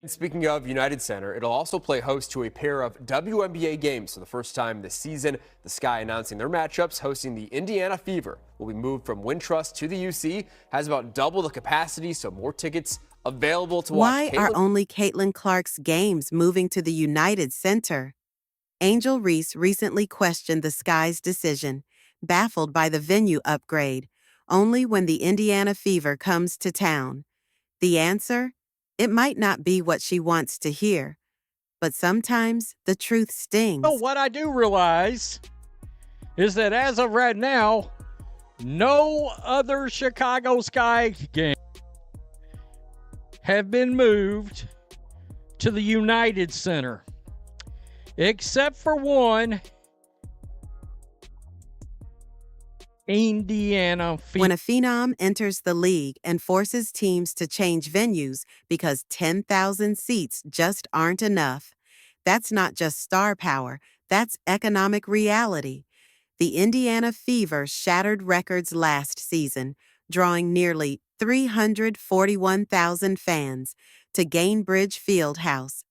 Speaking of United Center, it'll also play host to a pair of WNBA games for the first time this season. The Sky announcing their matchups, hosting the Indiana Fever. Will be moved from Wintrust to the UC, has about double the capacity, so more tickets available to watch. Why are only Caitlin Clark's games moving to the United Center? Angel Reese recently questioned the Sky's decision, baffled by the venue upgrade, only when the Indiana Fever comes to town. The answer? It might not be what she wants to hear, but sometimes the truth stings. Well, what I do realize is that as of right now, no other Chicago Sky game have been moved to the United Center, except for one, Indiana Fever. When a phenom enters the league and forces teams to change venues because 10,000 seats just aren't enough, that's not just star power, that's economic reality. The Indiana Fever shattered records last season, drawing nearly 341,000 fans to Gainbridge Fieldhouse.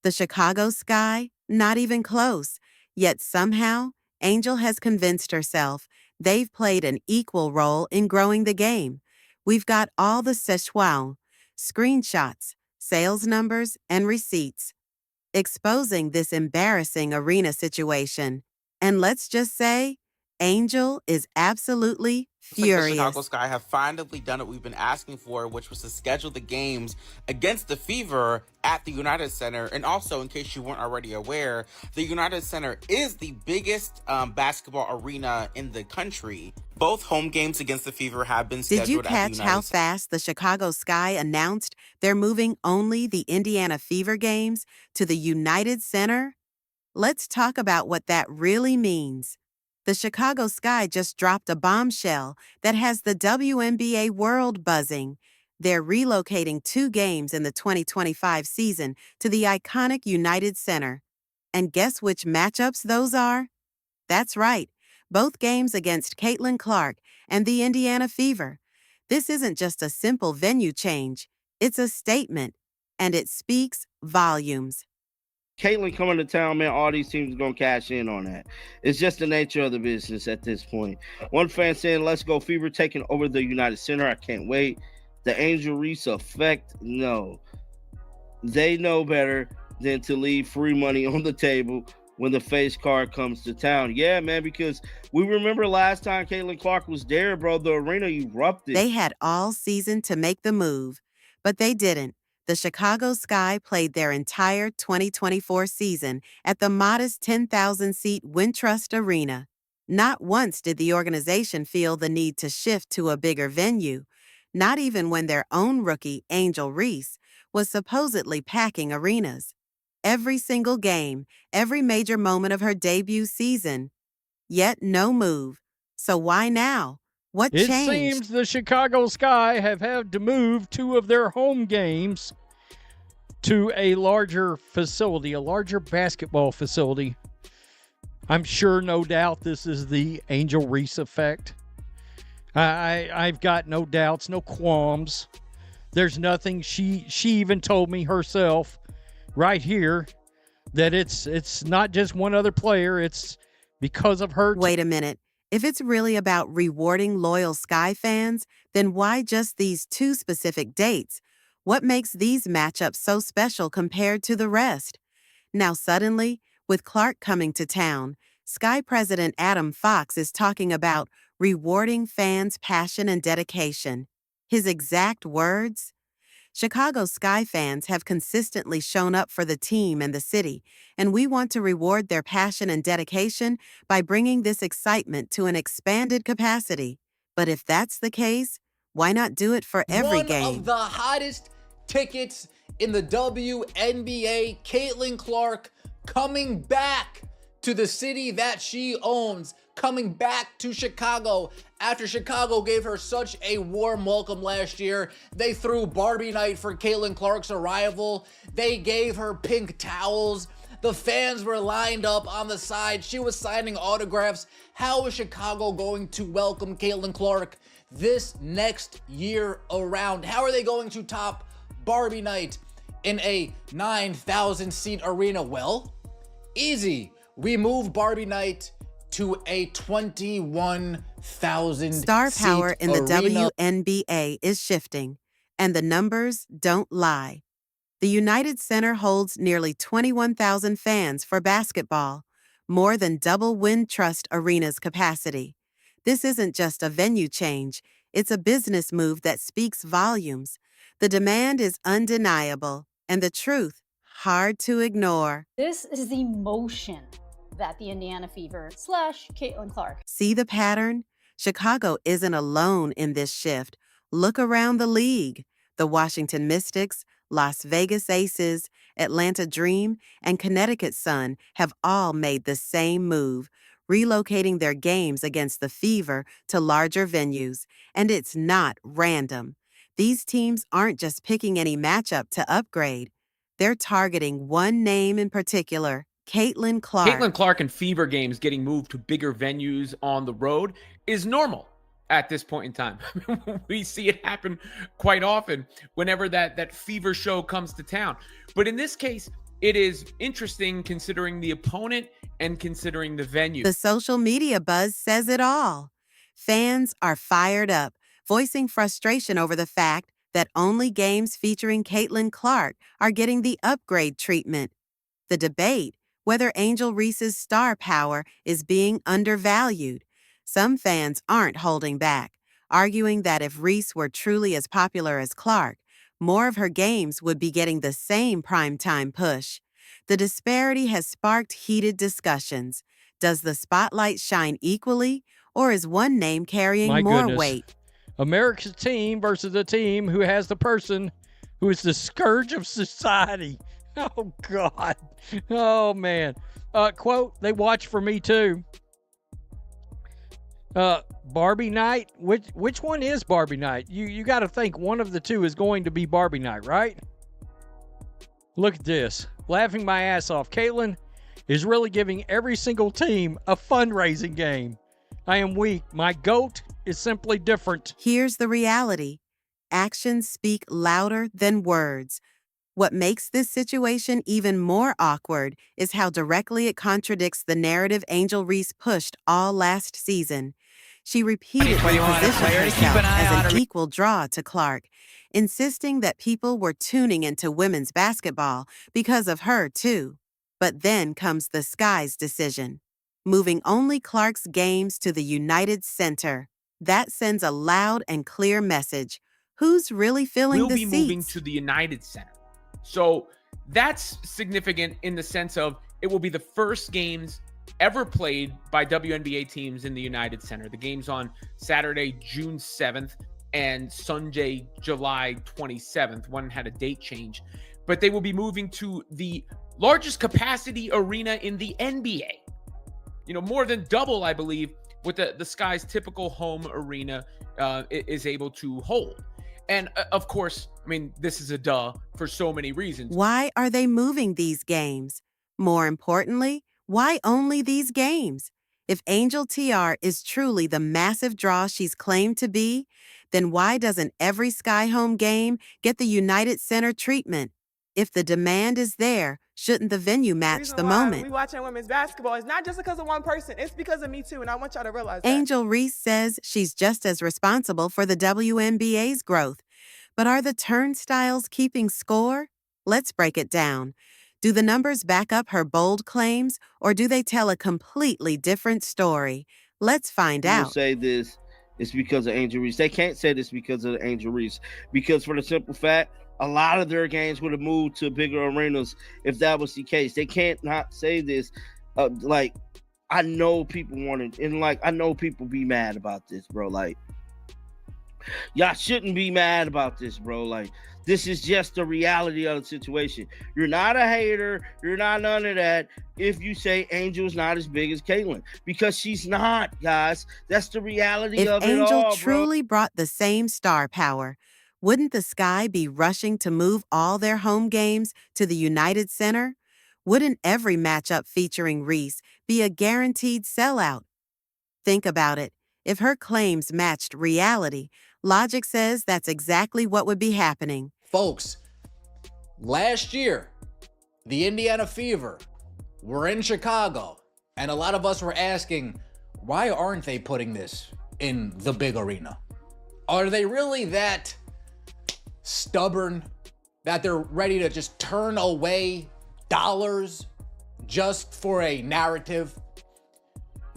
The Chicago Sky, not even close, yet somehow Angel has convinced herself they've played an equal role in growing the game. We've got all the Szechuan, screenshots, sales numbers, and receipts, exposing this embarrassing arena situation. And let's just say, Angel is absolutely furious. The Chicago Sky have finally done what we've been asking for, which was to schedule the games against the Fever at the United Center. And also, in case you weren't already aware, the United Center is the biggest basketball arena in the country. Both home games against the Fever have been scheduled at the United Center. Did you catch how fast the Chicago Sky announced they're moving only the Indiana Fever games to the United Center? Let's talk about what that really means. The Chicago Sky just dropped a bombshell that has the WNBA world buzzing. They're relocating 2 games in the 2025 season to the iconic United Center. And guess which matchups those are? That's right, both games against Caitlin Clark and the Indiana Fever. This isn't just a simple venue change, it's a statement, and it speaks volumes. Caitlin coming to town, man, all these teams are going to cash in on that. It's just the nature of the business at this point. One fan saying, let's go Fever, taking over the United Center. I can't wait. The Angel Reese effect, no. They know better than to leave free money on the table when the face card comes to town. Yeah, man, because we remember last time Caitlin Clark was there, bro, the arena erupted. They had all season to make the move, but they didn't. The Chicago Sky played their entire 2024 season at the modest 10,000-seat Wintrust Arena. Not once did the organization feel the need to shift to a bigger venue, not even when their own rookie, Angel Reese, was supposedly packing arenas. Every single game, every major moment of her debut season. Yet no move. So why now? What changed? It seems the Chicago Sky have had to move 2 of their home games to a larger facility, a larger basketball facility. I'm sure, no doubt, this is the Angel Reese effect. I've got no doubts, no qualms. There's nothing. She even told me herself right here that it's not just one other player. It's because of her. Wait a minute. If it's really about rewarding loyal Sky fans, then why just these 2 specific dates? What makes these matchups so special compared to the rest? Now suddenly, with Clark coming to town, Sky President Adam Fox is talking about rewarding fans' passion and dedication. His exact words? Chicago Sky fans have consistently shown up for the team and the city, and we want to reward their passion and dedication by bringing this excitement to an expanded capacity. But if that's the case, why not do it for every game? One of the hottest tickets in the WNBA, Caitlin Clark, coming back to the city that she owns, coming back to Chicago after Chicago gave her such a warm welcome last year. They threw Barbie night for Caitlin Clark's arrival. They gave her pink towels. The fans were lined up on the side. She was signing autographs. How is Chicago going to welcome Caitlin Clark this next year around? How are they going to top Barbie night in a 9,000 seat arena? Well, easy. We move Barbie Night to a 21,000 Star power in the arena. WNBA is shifting, and the numbers don't lie. The United Center holds nearly 21,000 fans for basketball, more than double Wintrust Arena's capacity. This isn't just a venue change, it's a business move that speaks volumes. The demand is undeniable, and the truth, hard to ignore. This is the motion that the Indiana Fever / Caitlin Clark. See the pattern? Chicago isn't alone in this shift. Look around the league. The Washington Mystics, Las Vegas Aces, Atlanta Dream, and Connecticut Sun have all made the same move, relocating their games against the Fever to larger venues. And it's not random. These teams aren't just picking any matchup to upgrade. They're targeting one name in particular, Caitlin Clark. Caitlin Clark and Fever games getting moved to bigger venues on the road is normal at this point in time. We see it happen quite often whenever that Fever show comes to town. But in this case, it is interesting considering the opponent and considering the venue. The social media buzz says it all. Fans are fired up, voicing frustration over the fact that only games featuring Caitlin Clark are getting the upgrade treatment. The debate, whether Angel Reese's star power is being undervalued. Some fans aren't holding back, arguing that if Reese were truly as popular as Clark, more of her games would be getting the same primetime push. The disparity has sparked heated discussions. Does the spotlight shine equally, or is one name carrying My more goodness. weight? America's team versus the team who has the person who is the scourge of society. Oh, God. Oh, man. Quote, they watch for me, too. Barbie Night? Which one is Barbie Night? You got to think one of the two is going to be Barbie Night, right? Look at this. Laughing my ass off. Caitlin is really giving every single team a fundraising game. I am weak. My GOAT is simply different. Here's the reality. Actions speak louder than words. What makes this situation even more awkward is how directly it contradicts the narrative Angel Reese pushed all last season. She repeatedly positioned herself as an equal draw to Clark, insisting that people were tuning into women's basketball because of her, too. But then comes the Sky's decision, moving only Clark's games to the United Center. That sends a loud and clear message. Who's really filling the seats? We'll be moving to the United Center. So that's significant in the sense of it will be the first games ever played by WNBA teams in the United Center. The game's on Saturday, June 7th and Sunday, July 27th. One had a date change. But they will be moving to the largest capacity arena in the NBA. You know, more than double, I believe, what the Sky's typical home arena is able to hold. And of course, I mean, this is a duh for so many reasons. Why are they moving these games? More importantly, why only these games? If Angel TR is truly the massive draw she's claimed to be, then why doesn't every Sky home game get the United Center treatment? If the demand is there, shouldn't the venue match the moment? We watching women's basketball. It's not just because of one person. It's because of me too, and I want y'all to realize that. Angel Reese says she's just as responsible for the WNBA's growth. But are the turnstiles keeping score? Let's break it down. Do the numbers back up her bold claims, or do they tell a completely different story? Let's find out. People say this is because of Angel Reese. They can't say this because of Angel Reese, because for the simple fact, a lot of their games would have moved to bigger arenas if that was the case. They can't not say this. I know people want it, and I know people be mad about this, bro. Y'all shouldn't be mad about this, bro. This is just the reality of the situation. You're not a hater. You're not none of that if you say Angel's not as big as Caitlin, because she's not, guys. That's the reality of it all, bro. If Angel truly brought the same star power, wouldn't the Sky be rushing to move all their home games to the United Center? Wouldn't every matchup featuring Reese be a guaranteed sellout? Think about it. If her claims matched reality, logic says that's exactly what would be happening. Folks, Last year, the Indiana Fever were in Chicago, and a lot of us were asking, why aren't they putting this in the big arena? Are they really that stubborn that they're ready to just turn away dollars just for a narrative?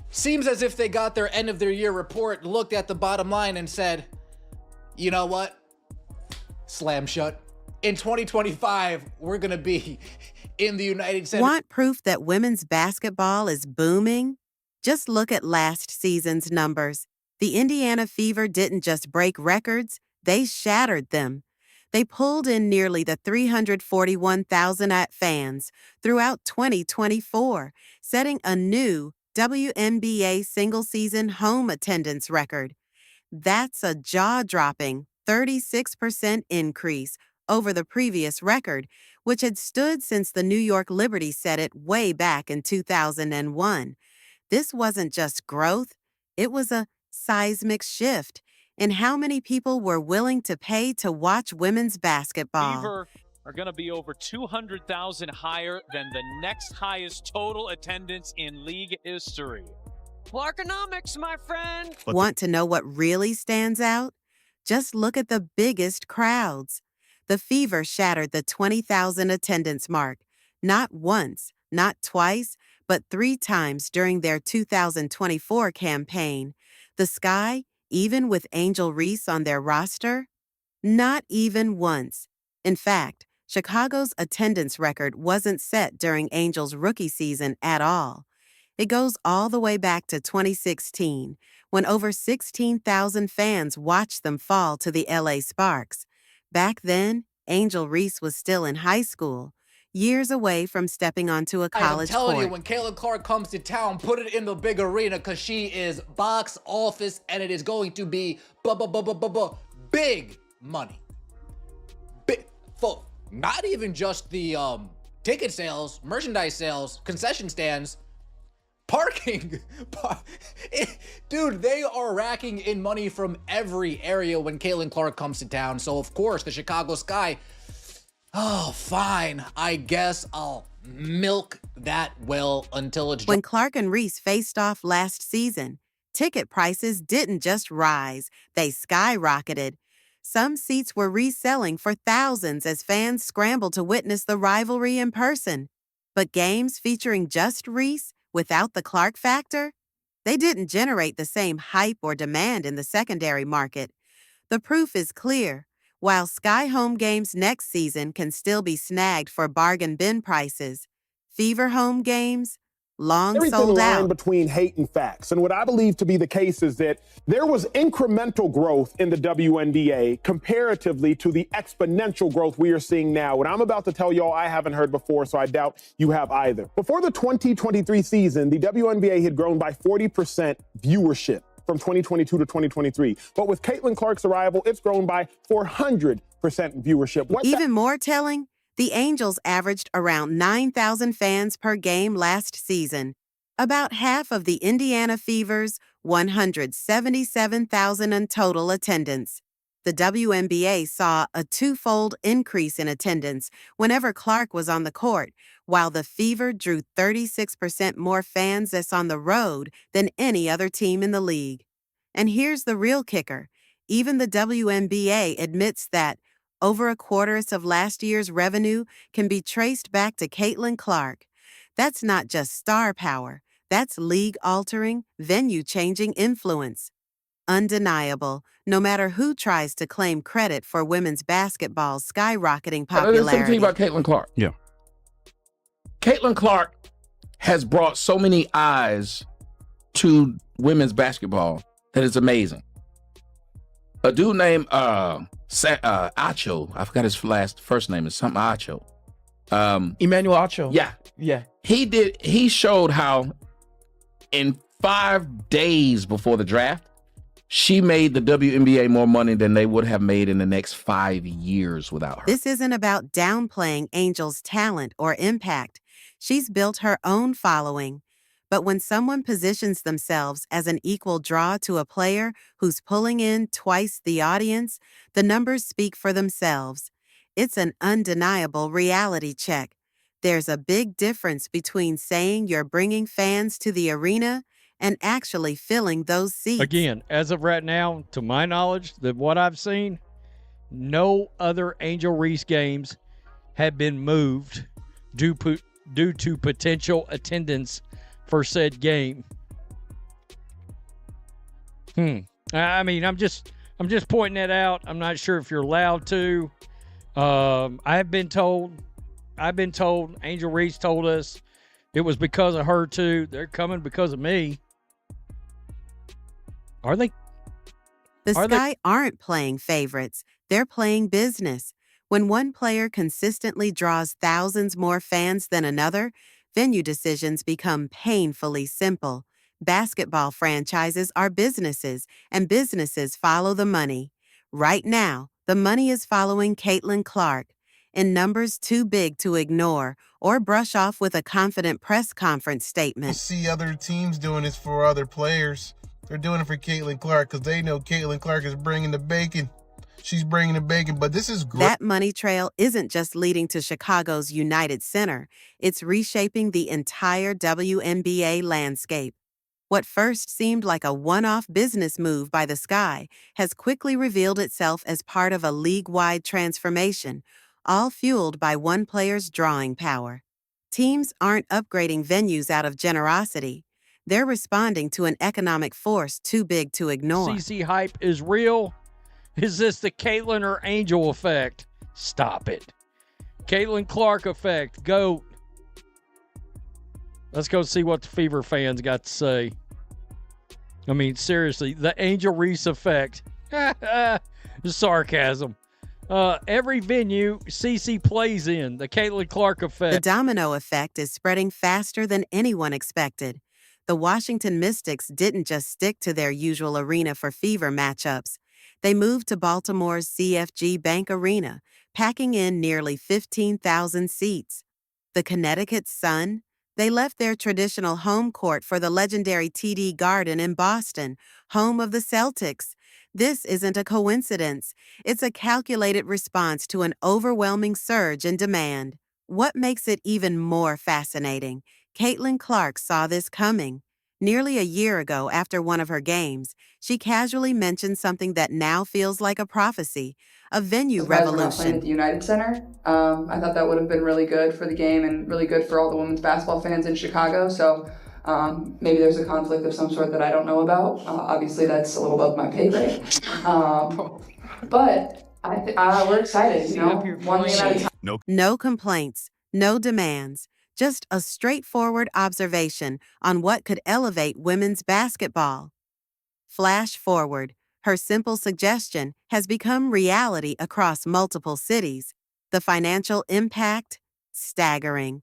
Seems as if they got their end of their year report, looked at the bottom line and said, you know what? Slam shut. In 2025, we're going to be in the United States. Want proof that women's basketball is booming? Just look at last season's numbers. The Indiana Fever didn't just break records, they shattered them. They pulled in nearly the 341,000 fans throughout 2024, setting a new WNBA single-season home attendance record. That's a jaw-dropping 36% increase over the previous record, which had stood since the New York Liberty set it way back in 2001. This wasn't just growth, it was a seismic shift in how many people were willing to pay to watch women's basketball. Fever are going to be over 200,000 higher than the next highest total attendance in league history. Clarkonomics, my friend. Want to know what really stands out? Just look at the biggest crowds. The Fever shattered the 20,000 attendance mark, not once, not twice, but 3 times during their 2024 campaign. The Sky, even with Angel Reese on their roster? Not even once. In fact, Chicago's attendance record wasn't set during Angel's rookie season at all. It goes all the way back to 2016, when over 16,000 fans watched them fall to the LA Sparks. Back then, Angel Reese was still in high school, years away from stepping onto a college I'm telling court. you, when Caitlin Clark comes to town, put it in the big arena because she is box office and it is going to be big money. Big, for not even just the ticket sales, merchandise sales, concession stands, parking. Dude, they are racking in money from every area when Caitlin Clark comes to town. So, of course, the Chicago Sky, oh, fine. I guess I'll milk that well until it's... When Clark and Reese faced off last season, ticket prices didn't just rise, they skyrocketed. Some seats were reselling for thousands as fans scrambled to witness the rivalry in person. But games featuring just Reese, without the Clark factor, they didn't generate the same hype or demand in the secondary market. The proof is clear. While Sky home games next season can still be snagged for bargain bin prices, Fever home games, long Everything sold line out. between hate and facts. And what I believe to be the case is that there was incremental growth in the WNBA comparatively to the exponential growth we are seeing now. What I'm about to tell y'all I haven't heard before, so I doubt you have either. Before the 2023 season, the WNBA had grown by 40% viewership from 2022 to 2023. But with Caitlin Clark's arrival, it's grown by 400% viewership. Even more telling, the Angels averaged around 9,000 fans per game last season, about half of the Indiana Fever's 177,000 in total attendance. The WNBA saw a twofold increase in attendance whenever Clark was on the court, while the Fever drew 36% more fans that's on the road than any other team in the league. And here's the real kicker. Even the WNBA admits that over a quarter of last year's revenue can be traced back to Caitlin Clark. That's not just star power. That's league-altering, venue-changing influence. Undeniable, no matter who tries to claim credit for women's basketball's skyrocketing popularity. There's something about Caitlin Clark. Yeah. Caitlin Clark has brought so many eyes to women's basketball that it's amazing. A dude named Acho, I forgot his first name, is something Acho. Emmanuel Acho. Yeah. He showed how in 5 days before the draft, she made the WNBA more money than they would have made in the next 5 years without her. This isn't about downplaying Angel's talent or impact. She's built her own following. But when someone positions themselves as an equal draw to a player who's pulling in twice the audience, the numbers speak for themselves. It's an undeniable reality check. There's a big difference between saying you're bringing fans to the arena and actually filling those seats. Again, as of right now, to my knowledge, that what I've seen, no other Angel Reese games have been moved due to potential attendance for said game. I mean, I'm just pointing that out. I'm not sure if you're allowed to. I've been told, Angel Reese told us it was because of her too. They're coming because of me. Are they? The Sky aren't playing favorites. They're playing business. When one player consistently draws thousands more fans than another, venue decisions become painfully simple. Basketball franchises are businesses, and businesses follow the money. Right now, the money is following Caitlin Clark in numbers too big to ignore or brush off with a confident press conference statement. You see other teams doing this for other players. They're doing it for Caitlin Clark because they know Caitlin Clark is bringing the bacon. She's bringing the bacon, but this is great. That money trail isn't just leading to Chicago's United Center. It's reshaping the entire WNBA landscape. What first seemed like a one-off business move by the Sky has quickly revealed itself as part of a league-wide transformation, all fueled by one player's drawing power. Teams aren't upgrading venues out of generosity. They're responding to an economic force too big to ignore. CC hype is real. Is this the Caitlin or Angel effect? Stop it. Caitlin Clark effect. GOAT. Let's go see what the Fever fans got to say. I mean, seriously, the Angel Reese effect. Sarcasm. Every venue CC plays in, the Caitlin Clark effect. The domino effect is spreading faster than anyone expected. The Washington Mystics didn't just stick to their usual arena for Fever matchups. They moved to Baltimore's CFG Bank Arena, packing in nearly 15,000 seats. The Connecticut Sun? They left their traditional home court for the legendary TD Garden in Boston, home of the Celtics. This isn't a coincidence. It's a calculated response to an overwhelming surge in demand. What makes it even more fascinating? Caitlin Clark saw this coming. Nearly a year ago, after one of her games, she casually mentioned something that now feels like a prophecy, a venue revolution. Playing at the United Center. I thought that would have been really good for the game and really good for all the women's basketball fans in Chicago. So maybe there's a conflict of some sort that I don't know about. Obviously, that's a little above my pay grade. But we're excited. You know, one game at a time. No complaints, no demands. Just a straightforward observation on what could elevate women's basketball. Flash forward, her simple suggestion has become reality across multiple cities. The financial impact? Staggering.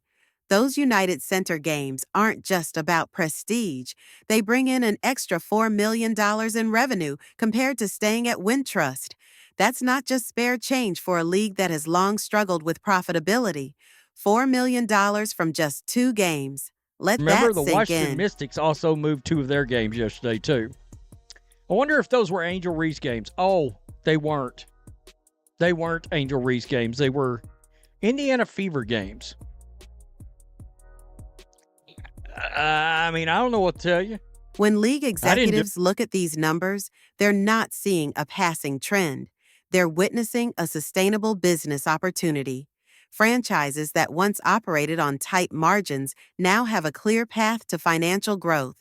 Those United Center games aren't just about prestige. They bring in an extra $4 million in revenue compared to staying at Wintrust. That's not just spare change for a league that has long struggled with profitability. $4 million from just 2 games. Remember, the Washington Mystics also moved 2 of their games yesterday, too. I wonder if those were Angel Reese games. Oh, they weren't. They weren't Angel Reese games. They were Indiana Fever games. I mean, I don't know what to tell you. When league executives look at these numbers, they're not seeing a passing trend. They're witnessing a sustainable business opportunity. Franchises that once operated on tight margins now have a clear path to financial growth.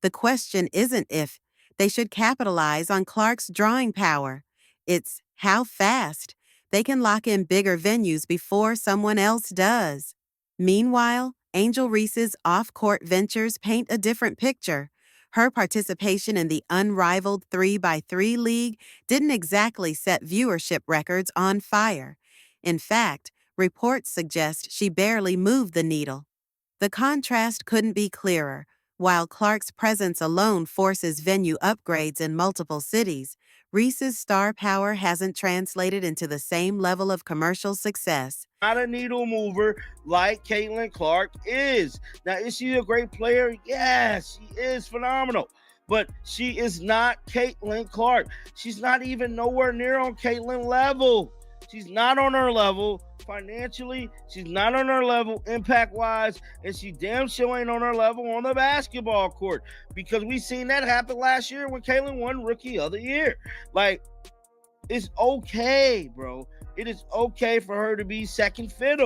The question isn't if they should capitalize on Clark's drawing power. It's how fast. They can lock in bigger venues before someone else does. Meanwhile, Angel Reese's off-court ventures paint a different picture. Her participation in the unrivaled 3x3 league didn't exactly set viewership records on fire. In fact, reports suggest she barely moved the needle. The contrast couldn't be clearer. While Clark's presence alone forces venue upgrades in multiple cities, Reese's star power hasn't translated into the same level of commercial success. Not a needle mover like Caitlin Clark is. Now, is she a great player? Yes, she is phenomenal. But she is not Caitlin Clark. She's not even nowhere near on Caitlin level. She's not on her level financially. She's not on her level impact-wise, and she damn sure ain't on her level on the basketball court, because we seen that happen last year when Caitlin won Rookie of the Year. Like, it's okay, bro. It is okay for her to be second fiddle.